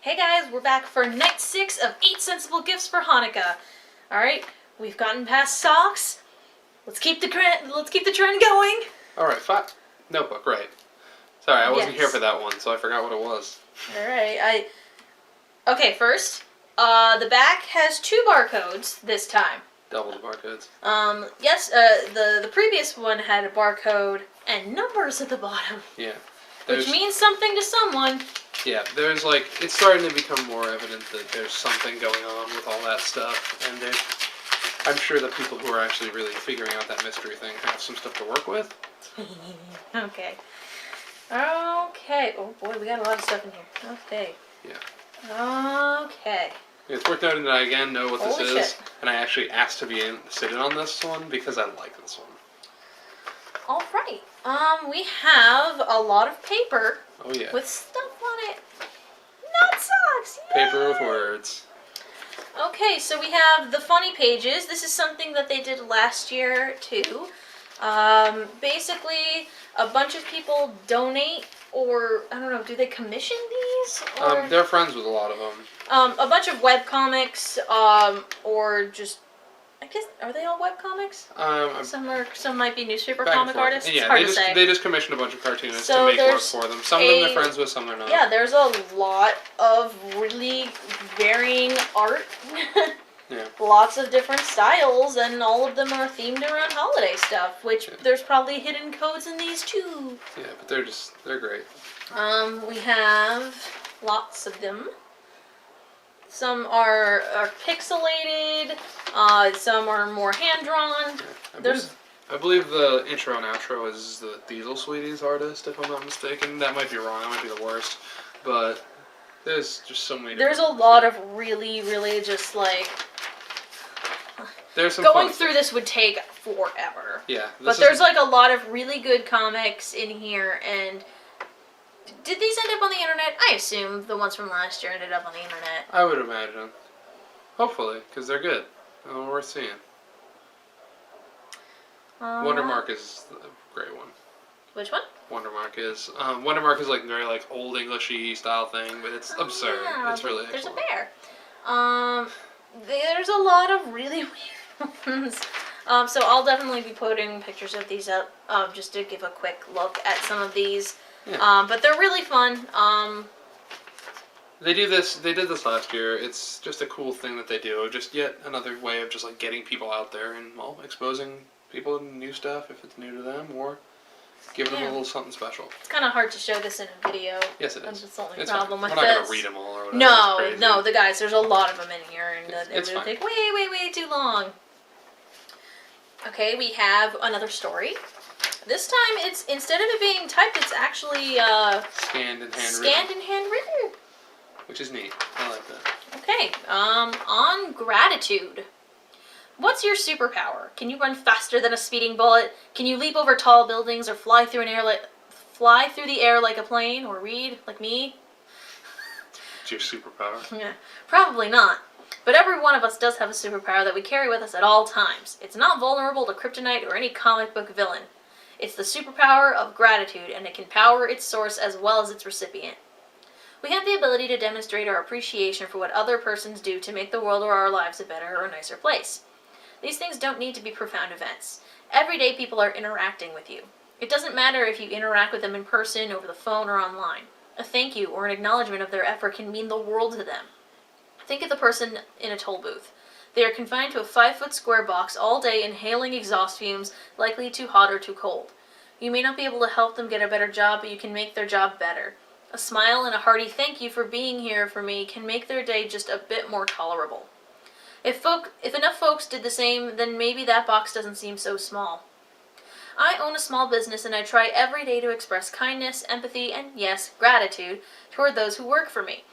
Hey guys, we're back for night 6 of 8 sensible gifts for Hanukkah. Alright, we've gotten past socks. Let's keep the trend going. Alright, notebook, right. Sorry, I wasn't here for that one, so I forgot what it was. Alright, Okay, first, the back has 2 barcodes this time. Double the barcodes. Yes, the previous one had a barcode and numbers at the bottom. Yeah. Which means something to someone. Yeah, there's it's starting to become more evident that there's something going on with all that stuff, and I'm sure the people who are actually really figuring out that mystery thing have some stuff to work with. Okay. Okay. Oh boy, we got a lot of stuff in here. Okay. Yeah. Okay. It's worth noting that I again know what this is, shit. and I actually asked to sit in on this one because I like this one. All right. We have a lot of paper. Oh yeah. With stuff on it. Not socks. Yay! Paper with words. Okay, so we have the funny pages. This is something that they did last year too. Basically, a bunch of people donate, or I don't know, do they commission these? Or, they're friends with a lot of them. a bunch of webcomics, or just, I guess, are they all webcomics? Some might be newspaper comic artists. Yeah, it's hard to say. They just commissioned a bunch of cartoonists So to make work for them. Some of them they're friends with, some they're not. Yeah, there's a lot of really varying art. Yeah. Lots of different styles, and all of them are themed around holiday stuff, which there's probably hidden codes in these too. Yeah, but they're great. We have lots of them. Some are pixelated, some are more hand-drawn. Yeah, I believe the intro and outro is the Diesel Sweeties artist, if I'm not mistaken. That might be wrong, that might be the worst. But there's just so many There's a lot of really, really just there's some going through this would take forever. Yeah. But there's a lot of really good comics in here, and did these end up on the internet? I assume the ones from last year ended up on the internet. I would imagine. Hopefully, because they're good. They're worth seeing. Wondermark is a great one. Which one? Wondermark is. Wondermark is very old Englishy style thing, but it's absurd. Yeah, it's really there's excellent. a bear. There's a lot of really weird ones. So I'll definitely be putting pictures of these up, just to give a quick look at some of these. Yeah. But they're really fun. They did this last year. It's just a cool thing that they do. Just yet another way of just getting people out there and exposing people to new stuff if it's new to them, or giving them a little something special. It's kind of hard to show this in a video. Yes, it is. That's the only it's problem fine. with We're not this. going to read them all or whatever. No, the guys, there's a lot of them in here, and it's it would fine. take way too long. Okay, we have another story. This time, it's instead of it being typed, it's actually scanned and handwritten. Scanned and handwritten. Which is neat. I like that. Okay, on gratitude. What's your superpower? Can you run faster than a speeding bullet? Can you leap over tall buildings or fly through the air like a plane, or read like me? It's your superpower. Yeah, probably not. But every one of us does have a superpower that we carry with us at all times. It's not vulnerable to kryptonite or any comic book villain. It's the superpower of gratitude, and it can power its source as well as its recipient. We have the ability to demonstrate our appreciation for what other persons do to make the world or our lives a better or nicer place. These things don't need to be profound events. Every day people are interacting with you. It doesn't matter if you interact with them in person, over the phone, or online. A thank you or an acknowledgement of their effort can mean the world to them. Think of the person in a toll booth. They are confined to a 5-foot square box all day, inhaling exhaust fumes, likely too hot or too cold. You may not be able to help them get a better job, but you can make their job better. A smile and a hearty thank you for being here for me can make their day just a bit more tolerable. If enough folks did the same, then maybe that box doesn't seem so small. I own a small business, and I try every day to express kindness, empathy, and yes, gratitude toward those who work for me.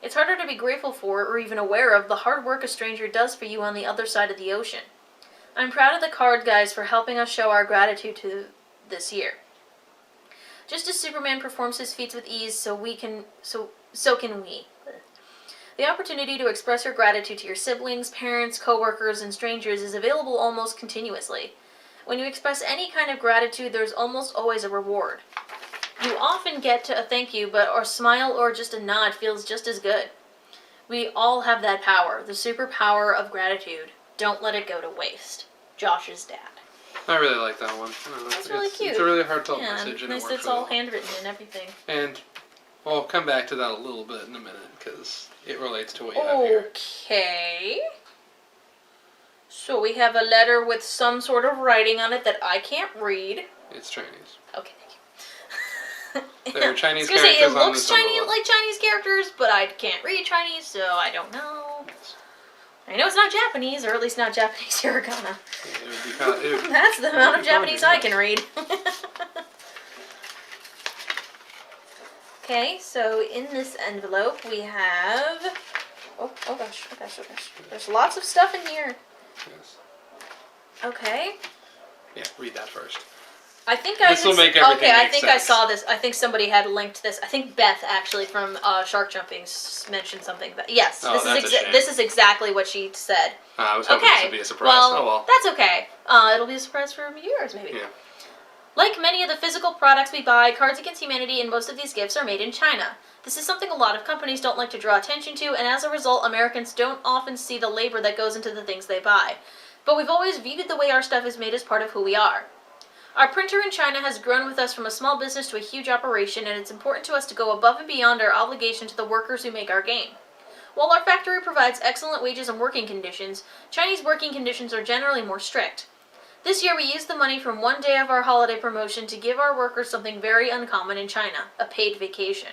It's harder to be grateful for or even aware of the hard work a stranger does for you on the other side of the ocean. I'm proud of the card guys for helping us show our gratitude to this year. Just as Superman performs his feats with ease, so can we. The opportunity to express your gratitude to your siblings, parents, co-workers, and strangers is available almost continuously. When you express any kind of gratitude, there's almost always a reward. You often get to a thank you, but a smile or just a nod feels just as good. We all have that power, the superpower of gratitude. Don't let it go to waste. Josh's dad. I really like that one. I don't know, That's really cute. It's a really heartfelt Yeah, message, and nice it that works it's really all well. handwritten and everything. And I'll come back to that a little bit in a minute, because it relates to what you have here. Okay. So we have a letter with some sort of writing on it that I can't read. It's Chinese. Okay, thank you. There are Chinese I was gonna say, characters it on looks this Chinese, envelope. like Chinese characters, but I can't read Chinese, so I don't know. I know it's not Japanese, or at least not Japanese hiragana. It would be kind of, it would, That's the amount of Japanese I can read. Okay, so in this envelope we have... Oh gosh. There's lots of stuff in here. yes. Okay. Yeah, read that first. I think This will make everything I make think I sense. saw this. I think somebody had linked this. I think Beth actually from Shark Jumping mentioned something. But yes, Oh, that's a shame. this is exactly what she said. I was hoping this would be a surprise. Well, Oh well. that's okay. It'll be a surprise for yours, maybe. Yeah. Like many of the physical products we buy, Cards Against Humanity and most of these gifts are made in China. This is something a lot of companies don't like to draw attention to, and as a result, Americans don't often see the labor that goes into the things they buy. But we've always viewed the way our stuff is made as part of who we are. Our printer in China has grown with us from a small business to a huge operation, and it's important to us to go above and beyond our obligation to the workers who make our game. While our factory provides excellent wages and working conditions, Chinese working conditions are generally more strict. This year we used the money from one day of our holiday promotion to give our workers something very uncommon in China, a paid vacation.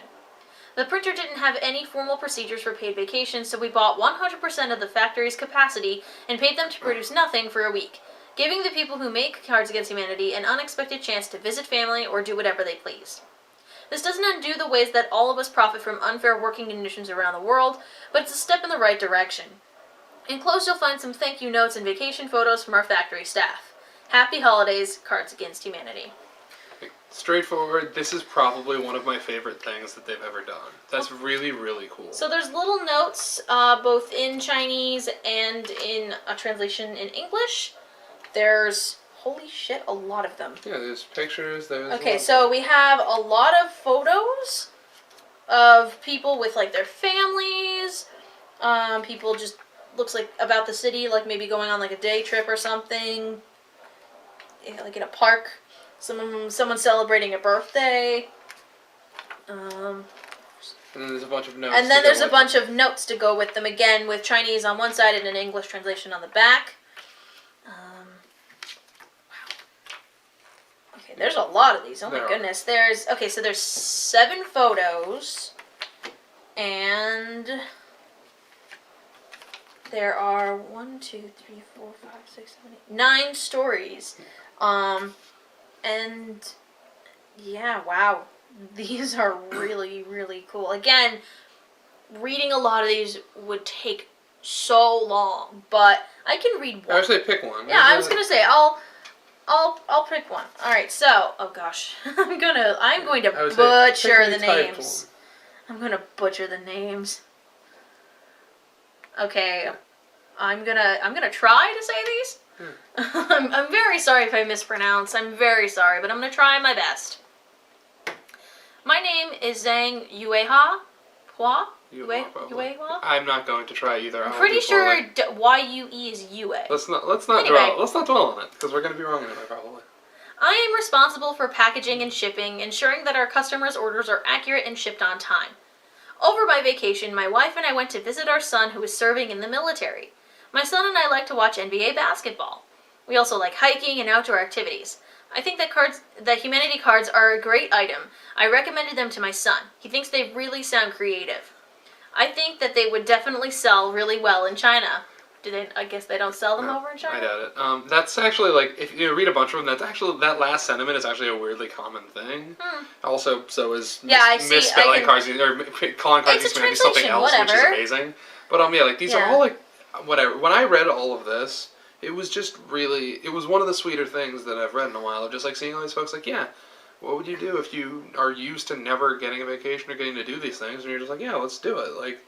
The printer didn't have any formal procedures for paid vacations, so we bought 100% of the factory's capacity and paid them to produce nothing for a week, giving the people who make Cards Against Humanity an unexpected chance to visit family or do whatever they pleased. This doesn't undo the ways that all of us profit from unfair working conditions around the world, but it's a step in the right direction. Enclosed you'll find some thank you notes and vacation photos from our factory staff. Happy holidays, Cards Against Humanity. Straightforward. This is probably one of my favorite things that they've ever done. That's really, really cool. So there's little notes, both in Chinese and in a translation in English. There's, holy shit, a lot of them. Yeah, there's pictures. There's Okay, so we have a lot of photos of people with, like, their families. People just, looks like, about the city, like maybe going on, like, a day trip or something. Yeah, like in a park. Someone celebrating a birthday. And then there's a bunch of notes. And then there's a bunch of notes to go with them, again, with Chinese on one side and an English translation on the back. Wow. Okay, there's a lot of these. Oh my goodness. So there's 7 photos. And there are 1, 2, 3, 4, 5, 6, 7, 8, 9 stories. And yeah, wow. These are really, really cool. Again, reading a lot of these would take so long, but I can read one. Actually, pick one. Yeah, I was gonna say I'll pick one. All right, so oh gosh, I'm going to butcher the names. I'm gonna butcher the names. Okay, I'm gonna try to say these. I'm very sorry if I mispronounce. I'm very sorry, but I'm gonna try my best. My name is Zhang Yueha. Yuehua? I'm not going to try either. I'm pretty sure Y-U-E is Yue. Let's not Anyway. dwell on it, because we're going to be wrong anyway, probably. I am responsible for packaging and shipping, ensuring that our customers' orders are accurate and shipped on time. Over my vacation, my wife and I went to visit our son who is serving in the military. My son and I like to watch NBA basketball. We also like hiking and outdoor activities. I think that Humanity cards are a great item. I recommended them to my son. He thinks they really sound creative. I think that they would definitely sell really well in China. I guess they don't sell them over in China? I doubt it. That's actually, like, if you read a bunch of them, that last sentiment is actually a weirdly common thing. Also, so is misspelling cards, or calling cards Humanity something else, which is amazing. But, yeah, like, these are all, like, whatever. When I read all of this, it was just really, it was one of the sweeter things that I've read in a while, of just, like, seeing all these folks, like, yeah, what would you do if you are used to never getting a vacation or getting to do these things, and you're just like, yeah, let's do it, like,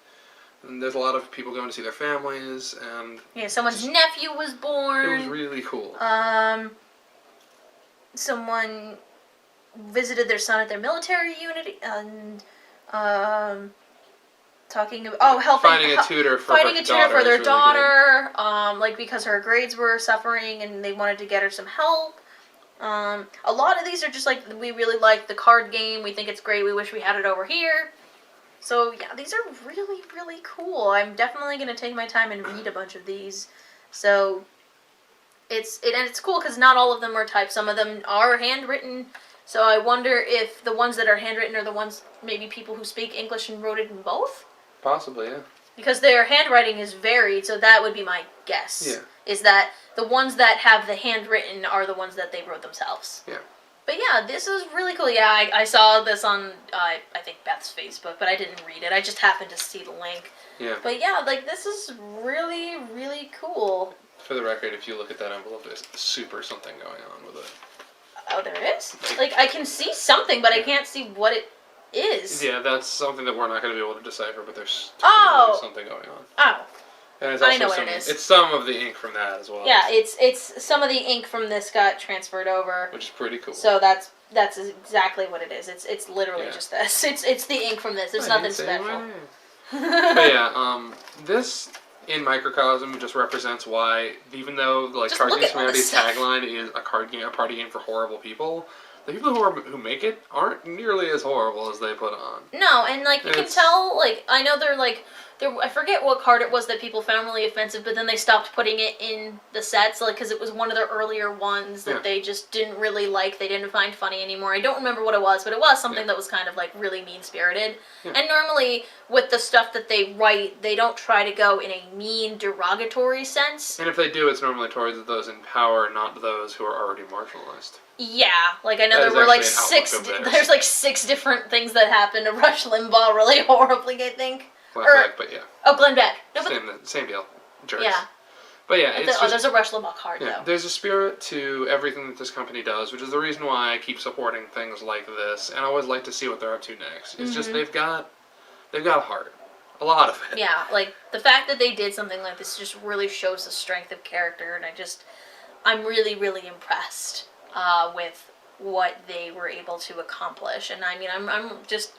and there's a lot of people going to see their families, and... Yeah, someone's nephew was born. It was really cool. Someone visited their son at their military unit, and, talking about finding a tutor for their really daughter, like because her grades were suffering and they wanted to get her some help. A lot of these are just like, we really like the card game, we think it's great, we wish we had it over here. So yeah, these are really, really cool. I'm definitely going to take my time and read a bunch of these. So it's cool because not all of them are typed. Some of them are handwritten. So I wonder if the ones that are handwritten are the ones, maybe people who speak English and wrote it in both? Possibly, yeah. Because their handwriting is varied, so that would be my guess. Yeah. Is that the ones that have the handwritten are the ones that they wrote themselves. Yeah. But yeah, this is really cool. Yeah, I saw this on, I think, Beth's Facebook, but I didn't read it. I just happened to see the link. Yeah. But yeah, like, this is really, really cool. For the record, if you look at that envelope, there's super something going on with it. Oh, there is? Like, I can see something, but I can't see what it is. Yeah, that's something that we're not going to be able to decipher, but there's something going on. Oh. And it's I also know what it is. It's some of the ink from that as well. Yeah, it's some of the ink from this got transferred over. Which is pretty cool. So that's exactly what it is. It's literally just this. It's the ink from this. There's nothing special. But yeah, this in microcosm just represents why, even though like Card Game Humanity's tagline is a party game for horrible people, the people who make it aren't nearly as horrible as they put on. No, and like you can tell, like I know they're I forget what card it was that people found really offensive, but then they stopped putting it in the sets, like because it was one of the earlier ones that they just didn't really like. They didn't find funny anymore. I don't remember what it was, but it was something that was kind of like really mean-spirited. Yeah. And normally with the stuff that they write, they don't try to go in a mean, derogatory sense. And if they do, it's normally towards those in power, not those who are already marginalized. Yeah, like I know there were like there's like 6 different things that happened to Rush Limbaugh really horribly, I think. Glenn Beck, but yeah. Oh, Glenn Beck. No, same deal. Jerks. Yeah. But yeah, it's there's a Rush Limbaugh card, though. There's a spirit to everything that this company does, which is the reason why I keep supporting things like this, and I always like to see what they're up to next. It's just they've got a heart. A lot of it. Yeah, like, the fact that they did something like this just really shows the strength of character, and I'm really, really impressed with what they were able to accomplish. And I mean, I'm just...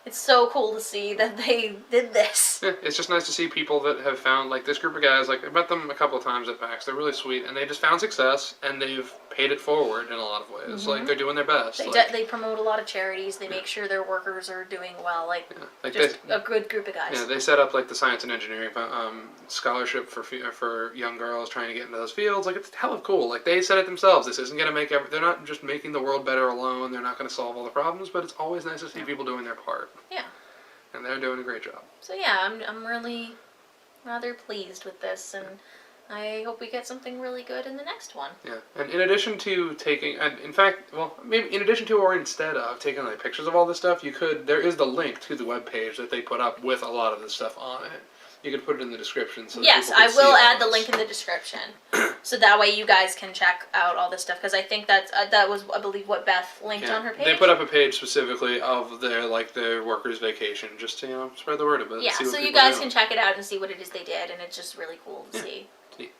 It's so cool to see that they did this. Yeah, it's just nice to see people that have found, like, this group of guys, like, I met them a couple of times at PAX. They're really sweet, and they just found success, and they've paid it forward in a lot of ways. Like, they're doing their best. They promote a lot of charities. They make sure their workers are doing well. Like a good group of guys. Yeah, they set up, like, the science and engineering scholarship for young girls trying to get into those fields. Like, it's hella cool. Like, they said it themselves. This isn't going to make they're not just making the world better alone. They're not going to solve all the problems, but it's always nice to see people doing their part. Yeah. And they're doing a great job. So yeah, I'm really rather pleased with this, and I hope we get something really good in the next one. Yeah, and in addition to taking, and in fact, well, maybe in addition to or instead of taking like pictures of all this stuff, there is the link to the webpage that they put up with a lot of this stuff on it. You can put it in the description. So yes, I will add the link in the description, so that way you guys can check out all this stuff. Because I think that was, I believe, what Beth linked on her page. They put up a page specifically of their workers' vacation, just to spread the word a bit. Yeah, so you guys can check it out and see what it is they did, and it's just really cool to see. Neat.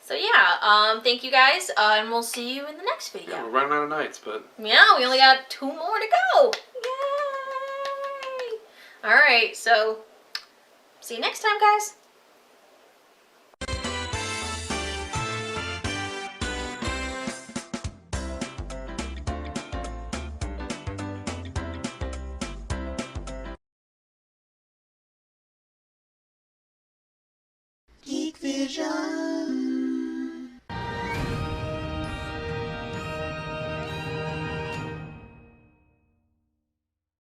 So yeah, thank you guys, and we'll see you in the next video. Yeah, we're running out of nights, but yeah, we only got 2 more to go. Yay! All right, so. See you next time, guys. Geek Vision.